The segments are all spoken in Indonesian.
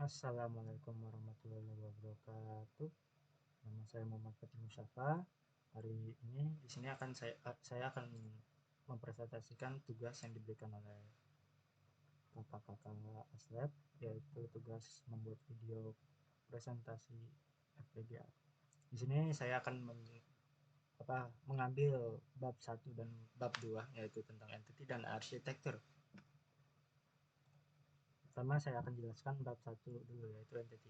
Assalamualaikum warahmatullahi wabarakatuh. Nama saya Muhammad Fatih Musyafa. Hari ini di sini saya akan mempresentasikan tugas yang diberikan oleh kakak-kakak Aslab, yaitu tugas membuat video presentasi FPGA. Di sini saya akan mengambil bab 1 dan bab 2, yaitu tentang entity dan arsitektur. Pertama saya akan jelaskan bab 1 dulu, yaitu entity.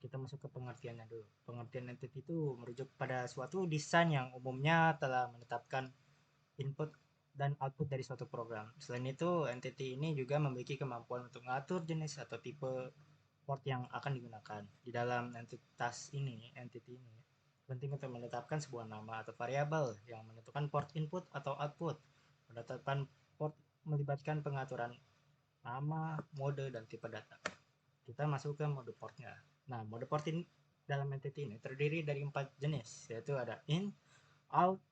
Kita masuk ke pengertiannya dulu. Pengertian entity itu merujuk pada suatu desain yang umumnya telah menetapkan input dan output dari suatu program. Selain itu, entity ini juga memiliki kemampuan untuk mengatur jenis atau tipe port yang akan digunakan. Di dalam entity ini penting untuk menetapkan sebuah nama atau variabel yang menentukan port input atau output. Penetapan port melibatkan pengaturan nama, mode, dan tipe data. Kita masuk ke mode portnya. Nah, mode port dalam entity ini terdiri dari 4 jenis, yaitu ada in out,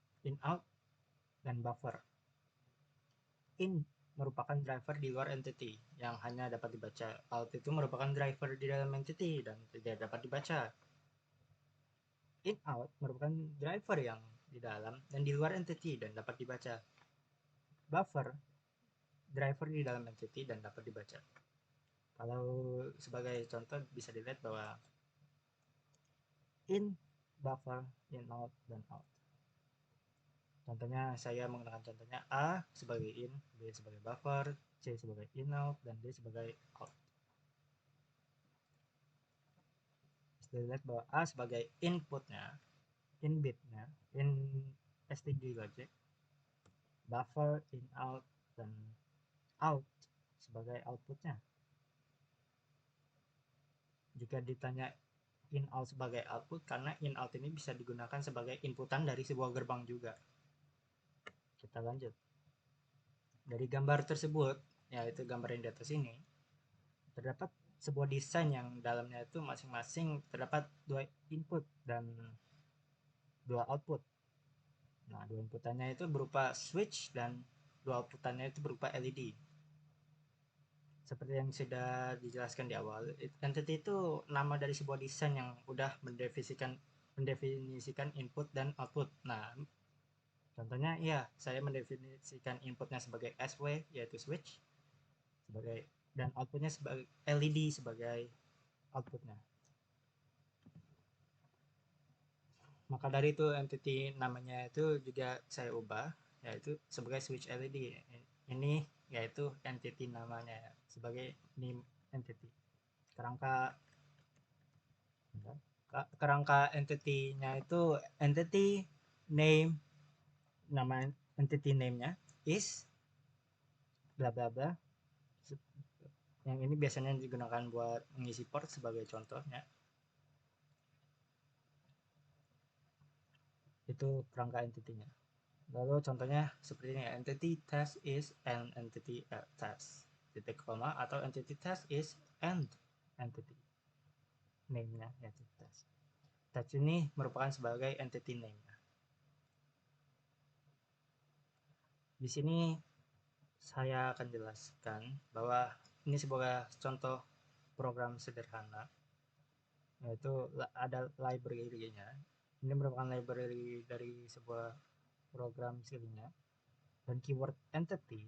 dan buffer. In merupakan driver di luar entity yang hanya dapat dibaca. Out itu merupakan driver di dalam entity dan tidak dapat dibaca. In out merupakan driver yang di dalam dan di luar entity dan dapat dibaca. Buffer driver di dalam entity dan dapat dibaca. Kalau sebagai contoh bisa dilihat bahwa in, buffer, in out, dan out. Contohnya saya menggunakan contohnya A sebagai in, B sebagai buffer, C sebagai in out, dan D sebagai out. Bisa dilihat bahwa A sebagai inputnya, in bitnya, in std logic, buffer, in out, dan out sebagai outputnya. Jika ditanya in out sebagai output, karena in out ini bisa digunakan sebagai inputan dari sebuah gerbang juga. Kita lanjut. Dari gambar tersebut, yaitu gambar yang di atas ini, terdapat sebuah desain yang dalamnya itu masing-masing terdapat 2 input dan 2 output. Nah, 2 inputannya itu berupa switch dan 2 outputannya itu berupa LED. Seperti yang sudah dijelaskan di awal, entity itu nama dari sebuah desain yang udah mendefinisikan input dan output. Nah, contohnya ya, saya mendefinisikan inputnya sebagai SW yaitu switch sebagai dan outputnya sebagai LED sebagai outputnya. Maka dari itu entity namanya itu juga saya ubah yaitu sebagai switch LED. Ini yaitu entity namanya sebagai name entity. Kerangka kerangka entity-nya itu entity name, nama entity name-nya is bla bla bla. Yang ini biasanya digunakan buat mengisi port sebagai contohnya. Itu kerangka entity-nya. Lalu contohnya seperti ini, entity test is an entity test, titik koma, atau entity test is an entity name-nya yaitu test. Test ini merupakan sebagai entity name-nya. Di sini saya akan jelaskan bahwa ini sebagai contoh program sederhana, yaitu ada library-nya. Ini merupakan library dari sebuah program C-nya dan keyword entity,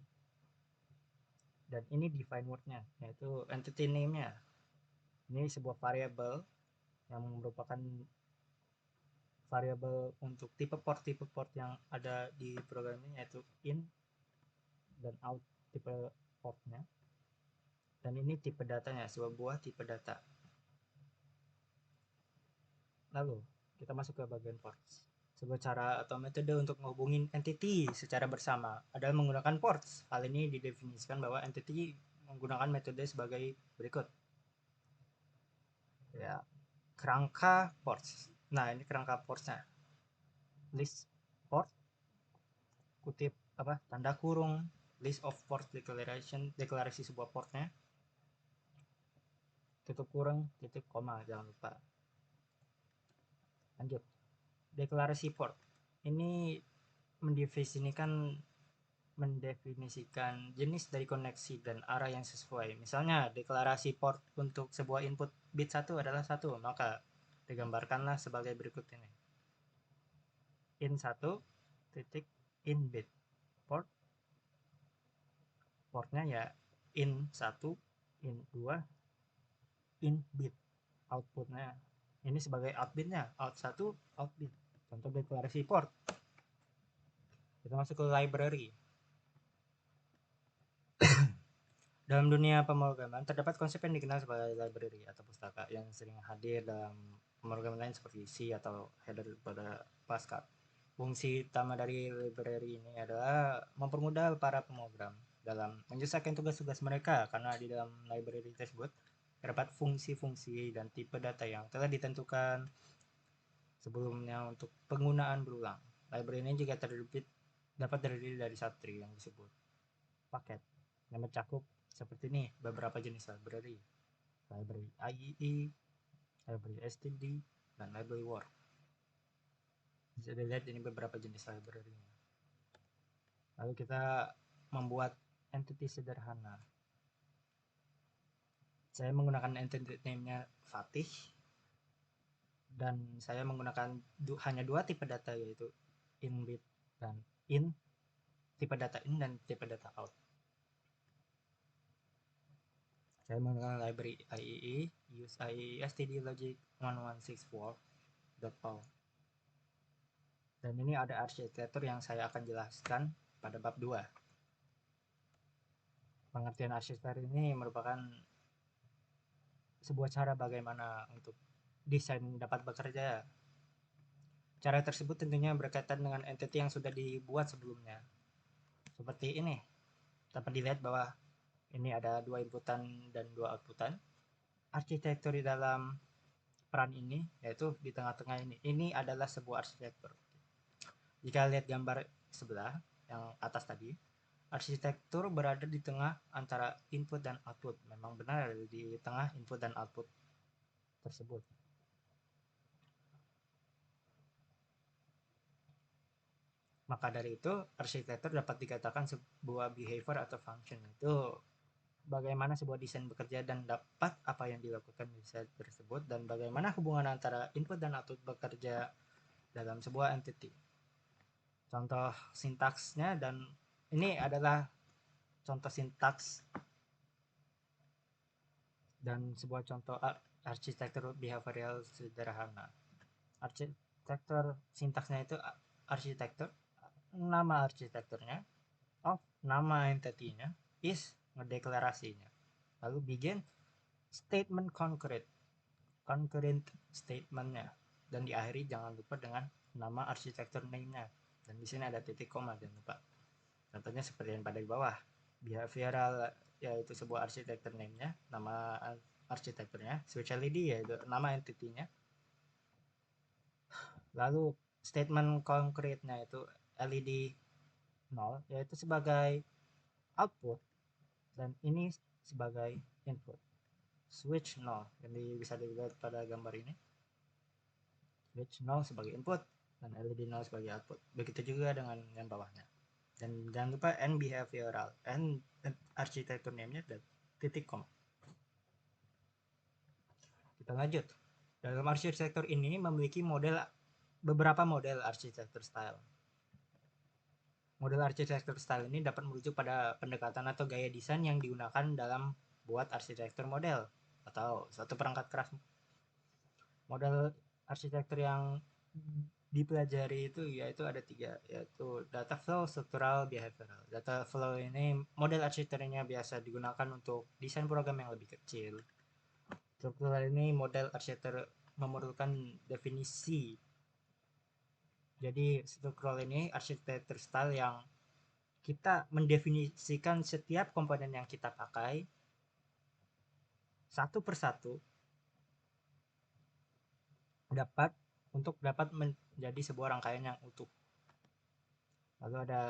dan ini define word-nya yaitu entity name-nya. Ini sebuah variabel yang merupakan variabel untuk tipe port yang ada di program ini, yaitu in dan out tipe portnya, dan ini tipe datanya, sebuah tipe data. Lalu kita masuk ke bagian ports. Sebuah cara atau metode untuk menghubungi entity secara bersama adalah menggunakan ports. Hal ini didefinisikan bahwa entity menggunakan metode sebagai berikut. Ya, kerangka ports. Nah, ini kerangka portsnya. List port, kutip tanda kurung, list of port declaration, deklarasi sebuah portnya, tutup kurung, titik koma, jangan lupa. Lanjut. Deklarasi port. Ini mendefinisikan mendefinisikan jenis dari koneksi dan arah yang sesuai. Misalnya, deklarasi port untuk sebuah input bit 1 adalah 1, maka digambarkanlah sebagai berikut ini. In 1 titik in bit. Portnya ya in 1, in 2, in bit. Outputnya ini sebagai out bitnya, out 1, out bit. Contoh deklarasi port. Kita masuk ke library. Dalam dunia pemrograman, terdapat konsep yang dikenal sebagai library atau pustaka yang sering hadir dalam pemrograman lain seperti C atau header pada Pascal. Fungsi utama dari library ini adalah mempermudah para pemrogram dalam menyelesaikan tugas-tugas mereka, karena di dalam library tersebut terdapat fungsi-fungsi dan tipe data yang telah ditentukan sebelumnya untuk penggunaan berulang. Library ini juga dapat terdiri dari satu tree yang disebut paket yang mencakup seperti ini beberapa jenis library IEE, library std, dan library work. Bisa dilihat ini beberapa jenis library. Lalu kita membuat entity sederhana. Saya menggunakan entity name-nya Fatih, dan saya menggunakan hanya dua tipe data, yaitu in bit dan in, tipe data in dan tipe data out. Saya menggunakan library IEE, use IEE std logic 1164.pal. Dan ini ada arsitektur yang saya akan jelaskan pada bab 2. Pengertian arsitektur ini merupakan sebuah cara bagaimana untuk desain dapat bekerja. Cara tersebut tentunya berkaitan dengan entity yang sudah dibuat sebelumnya. Seperti ini, dapat dilihat bahwa ini ada dua inputan dan dua outputan. Arsitektur di dalam peran ini, yaitu di tengah-tengah ini. Ini adalah sebuah arsitektur. Jika lihat gambar sebelah yang atas tadi, arsitektur berada di tengah antara input dan output. Memang benar ada di tengah input dan output tersebut. Maka dari itu, arsitektur dapat dikatakan sebuah behavior atau function. Itu bagaimana sebuah desain bekerja dan dapat apa yang dilakukan desain tersebut, dan bagaimana hubungan antara input dan output bekerja dalam sebuah entity. Contoh sintaksnya, dan ini adalah contoh sintaks dan sebuah contoh arsitektur behavioral sederhana. Arsitektur sintaksnya itu arsitektur, nama arsitekturnya, of nama entity-nya, is ngedeklarasinya, lalu begin statement concurrent statement-nya, dan diakhiri jangan lupa dengan nama arsitektur name-nya, dan di sini ada titik koma, jangan lupa. Contohnya seperti yang pada di bawah, behavioral yaitu sebuah arsitektur name-nya, nama arsitekturnya, switch LED yaitu nama entity-nya, lalu statement concrete-nya itu LED 0 yaitu sebagai output, dan ini sebagai input. Switch 0 yang bisa dilihat pada gambar ini, switch 0 sebagai input dan LED 0 sebagai output. Begitu juga dengan yang bawahnya. Dan jangan lupa n behavioral, n arsitektur name-nya dan titik koma. Kita lanjut. Dalam arsitektur ini memiliki beberapa model arsitektur style. Model arsitektur style ini dapat merujuk pada pendekatan atau gaya desain yang digunakan dalam buat arsitektur model atau suatu perangkat keras. Model arsitektur yang dipelajari itu yaitu ada 3, yaitu data flow, struktural, behavioral. Data flow ini model arsitekturnya biasa digunakan untuk desain program yang lebih kecil. Struktural ini model arsitektur memerlukan definisi. Jadi struktural ini arsitektur style yang kita mendefinisikan setiap komponen yang kita pakai satu persatu dapat menjadi sebuah rangkaian yang utuh. Lalu ada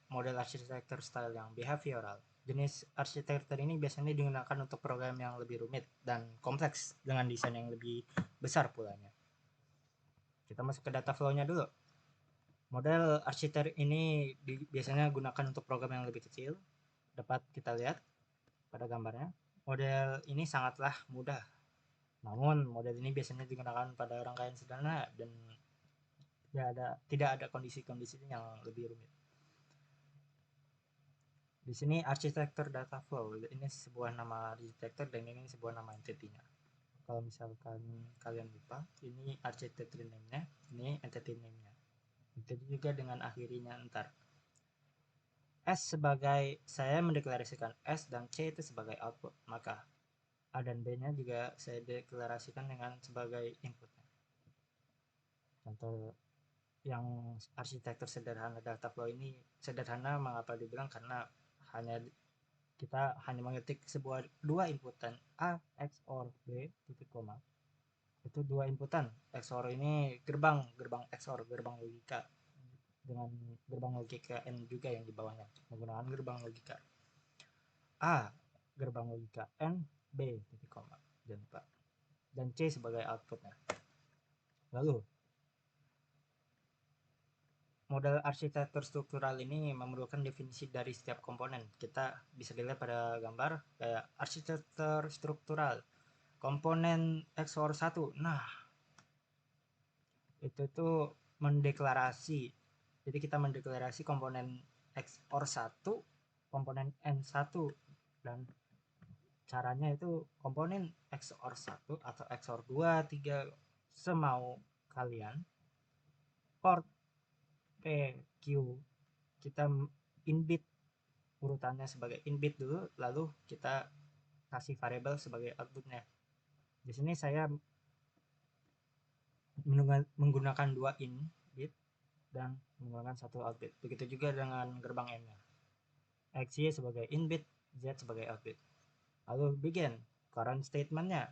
model arsitektur style yang behavioral. Jenis arsitektur ini biasanya digunakan untuk program yang lebih rumit dan kompleks dengan desain yang lebih besar pulanya. Kita masuk ke data flow-nya dulu. Model arsitektur ini biasanya gunakan untuk program yang lebih kecil. Dapat kita lihat pada gambarnya. Model ini sangatlah mudah. Namun model ini biasanya digunakan pada rangkaian sederhana dan tidak ada kondisi-kondisi yang lebih rumit. Di sini arsitektur data flow ini sebuah nama arsitektur dan ini sebuah nama entity-nya. Kalau misalkan kalian lupa, ini arsitektur name-nya, ini entity name-nya. Itu juga dengan akhirinya ntar. S sebagai saya mendeklarasikan S dan C itu sebagai output, maka A dan B-nya juga saya deklarasikan dengan sebagai inputnya. Contoh yang arsitektur sederhana data flow ini sederhana mengapa dibilang karena kita hanya mengetik sebuah dua inputan A XOR B titik koma, itu dua inputan. XOR ini gerbang XOR, gerbang logika, dengan gerbang logika N juga yang di bawahnya menggunakan gerbang logika A, gerbang logika N, B titik koma, dan C sebagai outputnya. Lalu model arsitektur struktural ini memerlukan definisi dari setiap komponen. Kita bisa dilihat pada gambar kayak arsitektur struktural komponen XOR 1. Nah, itu tuh mendeklarasi. Jadi kita mendeklarasi komponen XOR 1, komponen N1, dan caranya itu komponen XOR 1 atau XOR 2, 3 semau kalian. Port PQ kita inbit urutannya sebagai inbit dulu, lalu kita kasih variabel sebagai outputnya. Di sini saya menggunakan 2 inbit dan menggunakan 1 outbit. Begitu juga dengan gerbang N-nya. XY sebagai inbit, Z sebagai outbit. Lalu begin current statement-nya.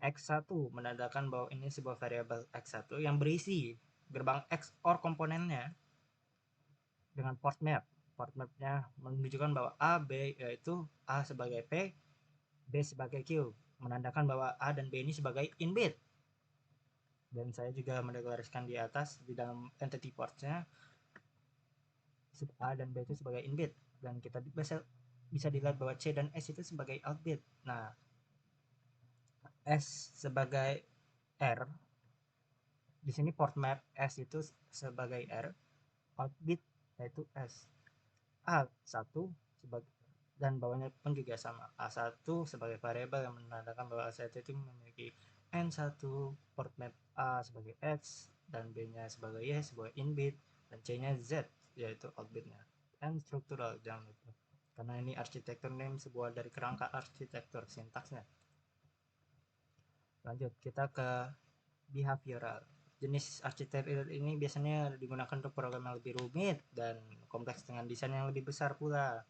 X1 menandakan bahwa ini sebuah variabel X1 yang berisi gerbang XOR komponennya dengan port map. Port map-nya menunjukkan bahwa A, B yaitu A sebagai P, B sebagai Q, menandakan bahwa A dan B ini sebagai inbit. Dan saya juga mendeklarasikan di atas di dalam entity ports-nya A dan B itu sebagai inbit, dan kita bisa dilihat bahwa C dan S itu sebagai outbit. Nah, S sebagai R, di sini port map S itu sebagai R, outbit yaitu S. A1 sebagai, dan bawahnya pun juga sama, A1 sebagai variabel yang menandakan bahwa A1 itu memiliki N1 port map A sebagai X dan B-nya sebagai Y sebagai inbit dan C-nya Z yaitu outbitnya. And struktural jangan lupa, karena ini arsitektur name sebuah dari kerangka arsitektur sintaksnya. Lanjut kita ke behavioral. Jenis arsitektur ini biasanya digunakan untuk program yang lebih rumit dan kompleks dengan desain yang lebih besar pula.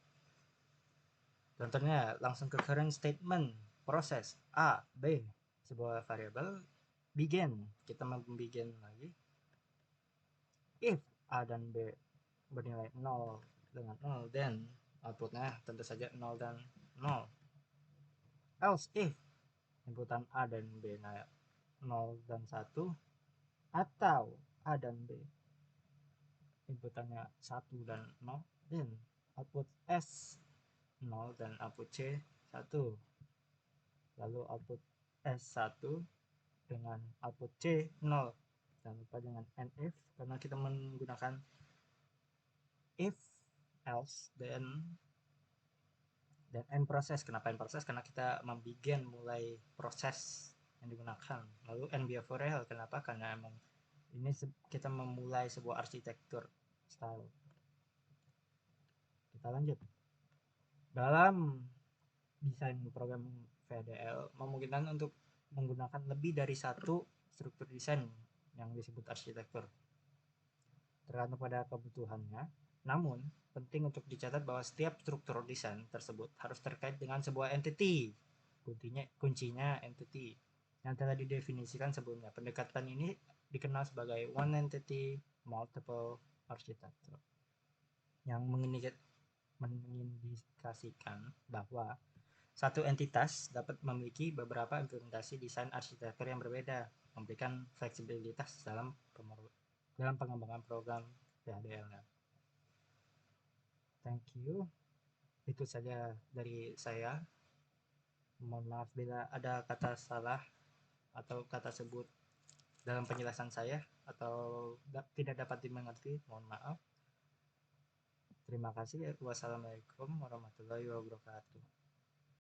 Contohnya langsung ke current statement, proses A, B, sebuah variabel, begin, kita membegin lagi. If A dan B bernilai 0 dengan 0, then outputnya tentu saja 0 dan 0. Else if inputan A dan B 0 dan 1, atau A dan B inputannya 1 dan 0, then output S 0 dan output C 1. Lalu output S1 dengan output C 0. Jangan lupa dengan NF karena kita menggunakan if, else, dan end proses. Kenapa end proses? Karena kita membikin mulai proses yang digunakan. Lalu end behavioral, kenapa? Karena emang ini kita memulai sebuah arsitektur style. Kita lanjut. Dalam desain program VDL memungkinkan untuk menggunakan lebih dari satu struktur desain yang disebut arsitektur tergantung pada kebutuhannya. Namun penting untuk dicatat bahwa setiap struktur desain tersebut harus terkait dengan sebuah entity. Kuncinya entity yang telah didefinisikan sebelumnya. Pendekatan ini dikenal sebagai one entity multiple architecture, yang mengindikasikan bahwa satu entitas dapat memiliki beberapa implementasi desain arsitektur yang berbeda, memberikan fleksibilitas dalam dalam pengembangan program PHDL. Thank you. Itu saja dari saya. Mohon maaf bila ada kata salah atau kata sebut dalam penjelasan saya atau tidak dapat dimengerti. Mohon maaf. Terima kasih. Wassalamualaikum warahmatullahi wabarakatuh.